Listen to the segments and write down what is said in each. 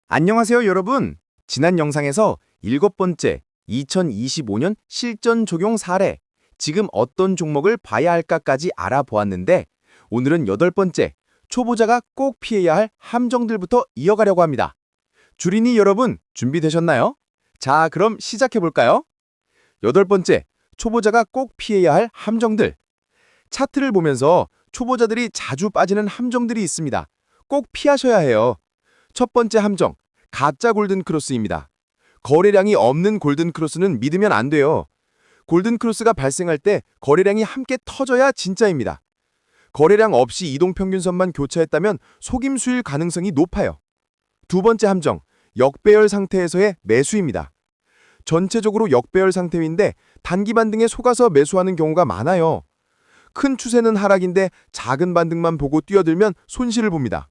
안녕하세요, 여러분. 지난 영상에서 7번째 2025년 실전 적용 사례, 지금 어떤 종목을 봐야 할까까지 알아보았는데, 오늘은 8번째, 초보자가 꼭 피해야 할 함정들부터 이어가려고 합니다. 주린이 여러분, 준비되셨나요? 자, 그럼 시작해볼까요? 8번째, 초보자가 꼭 피해야 할 함정들. 차트를 보면서 초보자들이 자주 빠지는 함정들이 있습니다. 꼭 피하셔야 해요. 첫 번째 함정, 가짜 골든크로스입니다. 거래량이 없는 골든크로스는 믿으면 안 돼요. 골든크로스가 발생할 때 거래량이 함께 터져야 진짜입니다. 거래량 없이 이동평균선만 교차했다면 속임수일 가능성이 높아요. 두 번째 함정, 역배열 상태에서의 매수입니다. 전체적으로 역배열 상태인데 단기 반등에 속아서 매수하는 경우가 많아요. 큰 추세는 하락인데 작은 반등만 보고 뛰어들면 손실을 봅니다.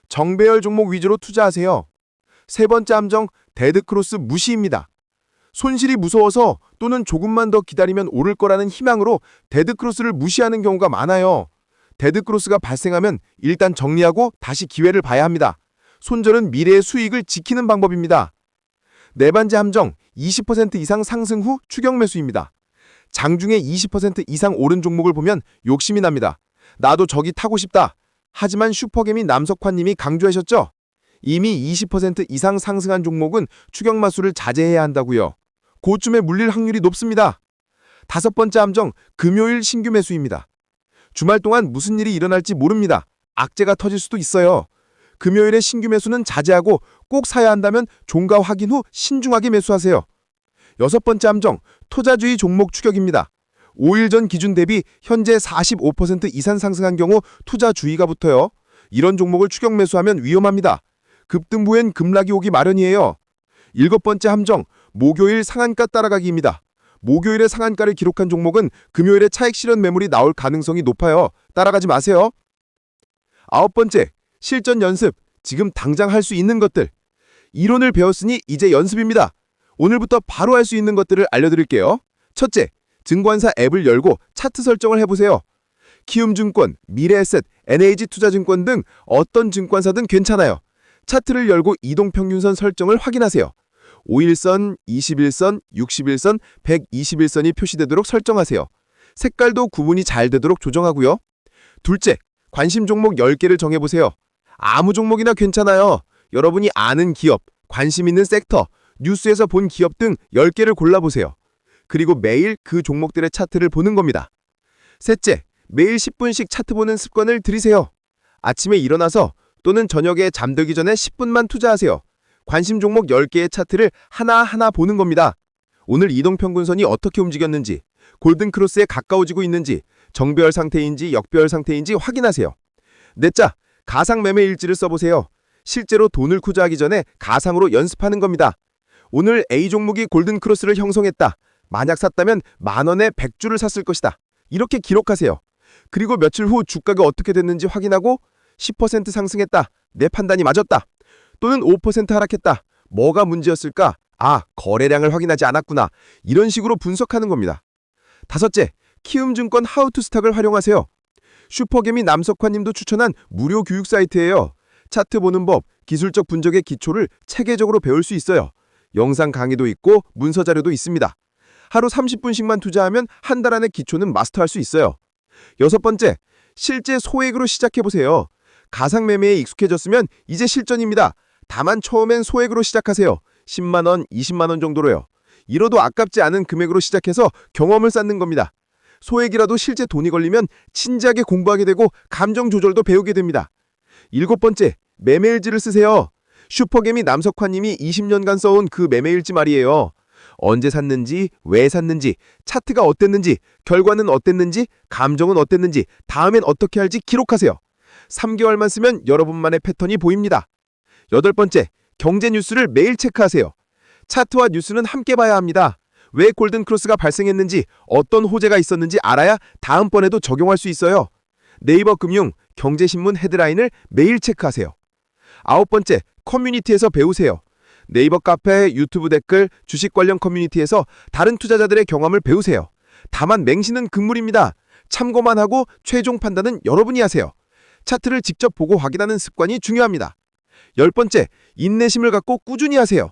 정배열 종목 위주로 투자하세요. 세 번째 함정, 데드크로스 무시입니다. 손실이 무서워서 또는 조금만 더 기다리면 오를 거라는 희망으로 데드크로스를 무시하는 경우가 많아요. 데드크로스가 발생하면 일단 정리하고 다시 기회를 봐야 합니다. 손절은 미래의 수익을 지키는 방법입니다. 네 번째 함정, 20% 이상 상승 후 추격 매수입니다. 장중에 20% 이상 오른 종목을 보면 욕심이 납니다. 나도 저기 타고 싶다. 하지만 슈퍼개미 남석환님이 강조하셨죠? 이미 20% 이상 상승한 종목은 추격 매수를 자제해야 한다고요. 고점에 물릴 확률이 높습니다. 다섯 번째 함정, 금요일 신규 매수입니다. 주말 동안 무슨 일이 일어날지 모릅니다. 악재가 터질 수도 있어요. 금요일에 신규 매수는 자제하고 꼭 사야 한다면 종가 확인 후 신중하게 매수하세요. 여섯 번째 함정, 투자주의 종목 추격입니다. 5일 전 기준 대비 현재 45% 이상 상승한 경우 투자 주의가 붙어요. 이런 종목을 추격 매수하면 위험합니다. 급등부엔 급락이 오기 마련이에요. 일곱 번째 함정, 목요일 상한가 따라가기입니다. 목요일에 상한가를 기록한 종목은 금요일에 차익 실현 매물이 나올 가능성이 높아요. 따라가지 마세요. 아홉 번째, 실전 연습, 지금 당장 할 수 있는 것들. 이론을 배웠으니 이제 연습입니다. 오늘부터 바로 할 수 있는 것들을 알려드릴게요. 첫째, 증권사 앱을 열고 차트 설정을 해보세요. 키움증권, 미래에셋, NH투자증권 등 어떤 증권사든 괜찮아요. 차트를 열고 이동평균선 설정을 확인하세요. 5일선, 21선, 61선, 121선이 표시되도록 설정하세요. 색깔도 구분이 잘 되도록 조정하고요. 둘째, 관심 종목 10개를 정해보세요. 아무 종목이나 괜찮아요. 여러분이 아는 기업, 관심 있는 섹터, 뉴스에서 본 기업 등 10개를 골라보세요. 그리고 매일 그 종목들의 차트를 보는 겁니다. 셋째, 매일 10분씩 차트 보는 습관을 들이세요. 아침에 일어나서 또는 저녁에 잠들기 전에 10분만 투자하세요. 관심 종목 10개의 차트를 하나하나 보는 겁니다. 오늘 이동평균선이 어떻게 움직였는지, 골든크로스에 가까워지고 있는지, 정배열 상태인지 역배열 상태인지 확인하세요. 넷째, 가상 매매 일지를 써보세요. 실제로 돈을 투자하기 전에 가상으로 연습하는 겁니다. 오늘 A 종목이 골든크로스를 형성했다. 만약 샀다면 만원에 100주를 샀을 것이다. 이렇게 기록하세요. 그리고 며칠 후 주가가 어떻게 됐는지 확인하고 10% 상승했다. 내 판단이 맞았다. 또는 5% 하락했다. 뭐가 문제였을까? 아, 거래량을 확인하지 않았구나. 이런 식으로 분석하는 겁니다. 다섯째, 키움증권 하우투스탁을 활용하세요. 슈퍼개미 남석환님도 추천한 무료 교육 사이트예요. 차트 보는 법, 기술적 분석의 기초를 체계적으로 배울 수 있어요. 영상 강의도 있고 문서 자료도 있습니다. 하루 30분씩만 투자하면 한 달 안에 기초는 마스터할 수 있어요. 여섯 번째, 실제 소액으로 시작해보세요. 가상매매에 익숙해졌으면 이제 실전입니다. 다만 처음엔 소액으로 시작하세요. 10만원, 20만원 정도로요. 이러도 아깝지 않은 금액으로 시작해서 경험을 쌓는 겁니다. 소액이라도 실제 돈이 걸리면 진지하게 공부하게 되고 감정 조절도 배우게 됩니다. 일곱 번째, 매매일지를 쓰세요. 슈퍼개미 남석환님이 20년간 써온 그 매매일지 말이에요. 언제 샀는지, 왜 샀는지, 차트가 어땠는지, 결과는 어땠는지, 감정은 어땠는지, 다음엔 어떻게 할지 기록하세요. 3개월만 쓰면 여러분만의 패턴이 보입니다. 여덟 번째, 경제 뉴스를 매일 체크하세요. 차트와 뉴스는 함께 봐야 합니다. 왜 골든크로스가 발생했는지, 어떤 호재가 있었는지 알아야 다음번에도 적용할 수 있어요. 네이버 금융, 경제신문 헤드라인을 매일 체크하세요. 아홉 번째, 커뮤니티에서 배우세요. 네이버 카페, 유튜브 댓글, 주식 관련 커뮤니티에서 다른 투자자들의 경험을 배우세요. 다만 맹신은 금물입니다. 참고만 하고 최종 판단은 여러분이 하세요. 차트를 직접 보고 확인하는 습관이 중요합니다. 10번째, 인내심을 갖고 꾸준히 하세요.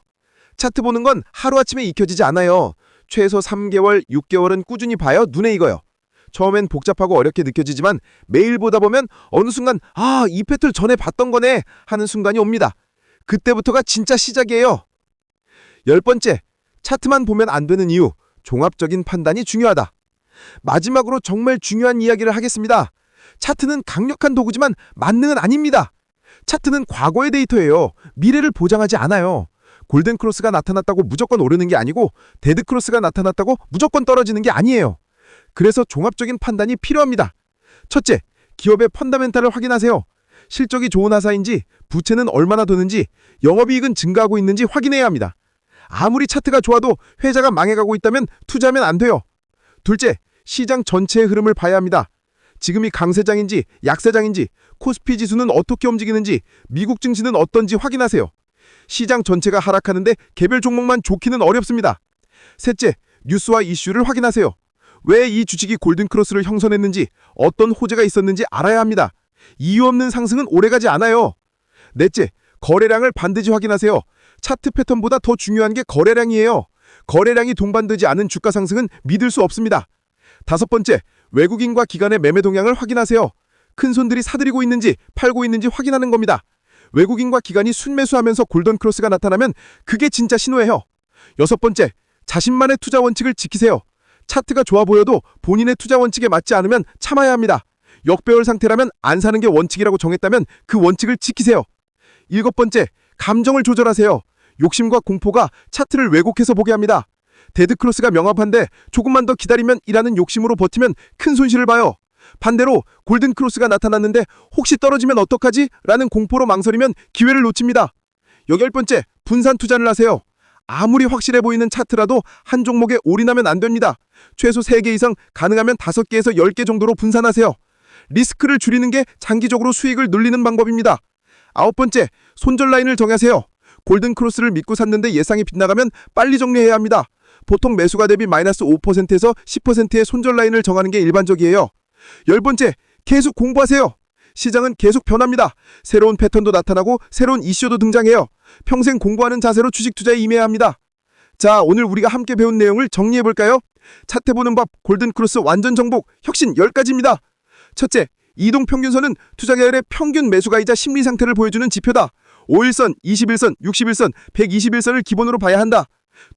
차트 보는 건 하루아침에 익혀지지 않아요. 최소 3개월, 6개월은 꾸준히 봐야 눈에 익어요. 처음엔 복잡하고 어렵게 느껴지지만 매일 보다 보면 어느 순간 이 패턴 전에 봤던 거네 하는 순간이 옵니다. 그때부터가 진짜 시작이에요. 10번째, 차트만 보면 안 되는 이유, 종합적인 판단이 중요하다. 마지막으로 정말 중요한 이야기를 하겠습니다. 차트는 강력한 도구지만 만능은 아닙니다. 차트는 과거의 데이터예요. 미래를 보장하지 않아요. 골든 크로스가 나타났다고 무조건 오르는 게 아니고 데드 크로스가 나타났다고 무조건 떨어지는 게 아니에요. 그래서 종합적인 판단이 필요합니다. 첫째, 기업의 펀더멘탈을 확인하세요. 실적이 좋은 회사인지, 부채는 얼마나 도는지, 영업이익은 증가하고 있는지 확인해야 합니다. 아무리 차트가 좋아도 회사가 망해가고 있다면 투자하면 안 돼요. 둘째, 시장 전체의 흐름을 봐야 합니다. 지금이 강세장인지 약세장인지, 코스피 지수는 어떻게 움직이는지, 미국 증시는 어떤지 확인하세요. 시장 전체가 하락하는데 개별 종목만 좋기는 어렵습니다. 셋째, 뉴스와 이슈를 확인하세요. 왜 이 주식이 골든크로스를 형성했는지, 어떤 호재가 있었는지 알아야 합니다. 이유 없는 상승은 오래가지 않아요. 넷째, 거래량을 반드시 확인하세요. 차트 패턴보다 더 중요한 게 거래량이에요. 거래량이 동반되지 않은 주가 상승은 믿을 수 없습니다. 다섯 번째, 외국인과 기관의 매매 동향을 확인하세요. 큰 손들이 사들이고 있는지 팔고 있는지 확인하는 겁니다. 외국인과 기관이 순매수하면서 골든크로스가 나타나면 그게 진짜 신호예요. 여섯 번째, 자신만의 투자 원칙을 지키세요. 차트가 좋아 보여도 본인의 투자 원칙에 맞지 않으면 참아야 합니다. 역배열 상태라면 안 사는 게 원칙이라고 정했다면 그 원칙을 지키세요. 일곱 번째, 감정을 조절하세요. 욕심과 공포가 차트를 왜곡해서 보게 합니다. 데드크로스가 명확한데 조금만 더 기다리면 이라는 욕심으로 버티면 큰 손실을 봐요. 반대로 골든크로스가 나타났는데 혹시 떨어지면 어떡하지? 라는 공포로 망설이면 기회를 놓칩니다. 여덟 번째, 분산 투자를 하세요. 아무리 확실해 보이는 차트라도 한 종목에 올인하면 안 됩니다. 최소 3개 이상, 가능하면 5개에서 10개 정도로 분산하세요. 리스크를 줄이는 게 장기적으로 수익을 늘리는 방법입니다. 아홉 번째, 손절 라인을 정하세요. 골든크로스를 믿고 샀는데 예상이 빗나가면 빨리 정리해야 합니다. 보통 매수가 대비 마이너스 5%에서 10%의 손절 라인을 정하는 게 일반적이에요. 열 번째, 계속 공부하세요. 시장은 계속 변합니다. 새로운 패턴도 나타나고 새로운 이슈도 등장해요. 평생 공부하는 자세로 주식 투자에 임해야 합니다. 자, 오늘 우리가 함께 배운 내용을 정리해볼까요? 차트 보는 법, 골든크로스 완전 정복, 혁신 10가지입니다. 첫째, 이동평균선은 투자계열의 평균 매수가이자 심리 상태를 보여주는 지표다. 5일선, 21선, 61선, 121선을 기본으로 봐야 한다.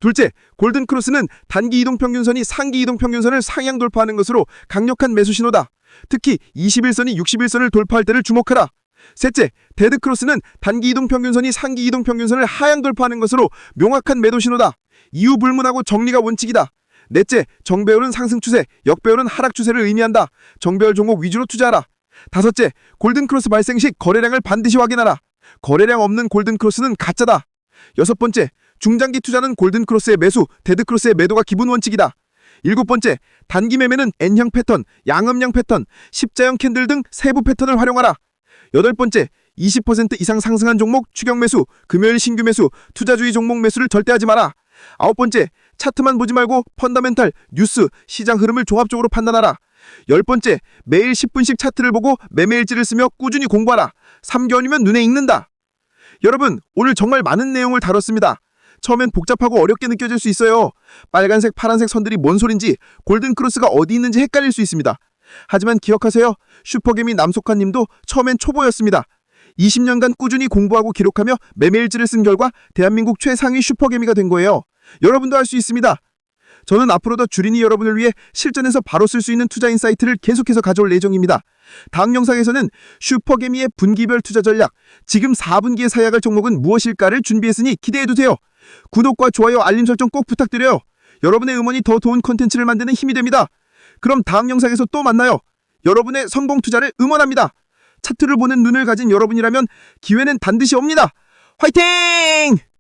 둘째, 골든크로스는 단기 이동평균선이 상기 이동평균선을 상향 돌파하는 것으로 강력한 매수 신호다. 특히 21선이 61선을 돌파할 때를 주목하라. 셋째, 데드크로스는 단기 이동평균선이 상기 이동평균선을 하향 돌파하는 것으로 명확한 매도 신호다. 이유 불문하고 정리가 원칙이다. 넷째, 정배열은 상승 추세, 역배열은 하락 추세를 의미한다. 정배열 종목 위주로 투자하라. 다섯째, 골든크로스 발생 시 거래량을 반드시 확인하라. 거래량 없는 골든크로스는 가짜다. 여섯 번째, 중장기 투자는 골든크로스의 매수, 데드크로스의 매도가 기본 원칙이다. 일곱 번째, 단기 매매는 N형 패턴, 양음량 패턴, 십자형 캔들 등 세부 패턴을 활용하라. 여덟 번째, 20% 이상 상승한 종목 추격 매수, 금요일 신규 매수, 투자주의 종목 매수를 절대 하지 마라. 아홉 번째, 차트만 보지 말고 펀더멘탈, 뉴스, 시장 흐름을 종합적으로 판단하라. 열 번째, 매일 10분씩 차트를 보고 매매일지를 쓰며 꾸준히 공부하라. 3개월이면 눈에 익는다. 여러분, 오늘 정말 많은 내용을 다뤘습니다. 처음엔 복잡하고 어렵게 느껴질 수 있어요. 빨간색, 파란색 선들이 뭔 소린지, 골든크로스가 어디 있는지 헷갈릴 수 있습니다. 하지만 기억하세요. 슈퍼개미 남석환 님도 처음엔 초보였습니다. 20년간 꾸준히 공부하고 기록하며 매매일지를 쓴 결과 대한민국 최상위 슈퍼개미가 된 거예요. 여러분도 할 수 있습니다. 저는 앞으로도 주린이 여러분을 위해 실전에서 바로 쓸 수 있는 투자 인사이트를 계속해서 가져올 예정입니다. 다음 영상에서는 슈퍼개미의 분기별 투자 전략, 지금 4분기에 사야 할 종목은 무엇일까를 준비했으니 기대해두세요. 구독과 좋아요, 알림 설정 꼭 부탁드려요. 여러분의 응원이 더 좋은 콘텐츠를 만드는 힘이 됩니다. 그럼 다음 영상에서 또 만나요. 여러분의 성공 투자를 응원합니다. 차트를 보는 눈을 가진 여러분이라면 기회는 반드시 옵니다. 화이팅!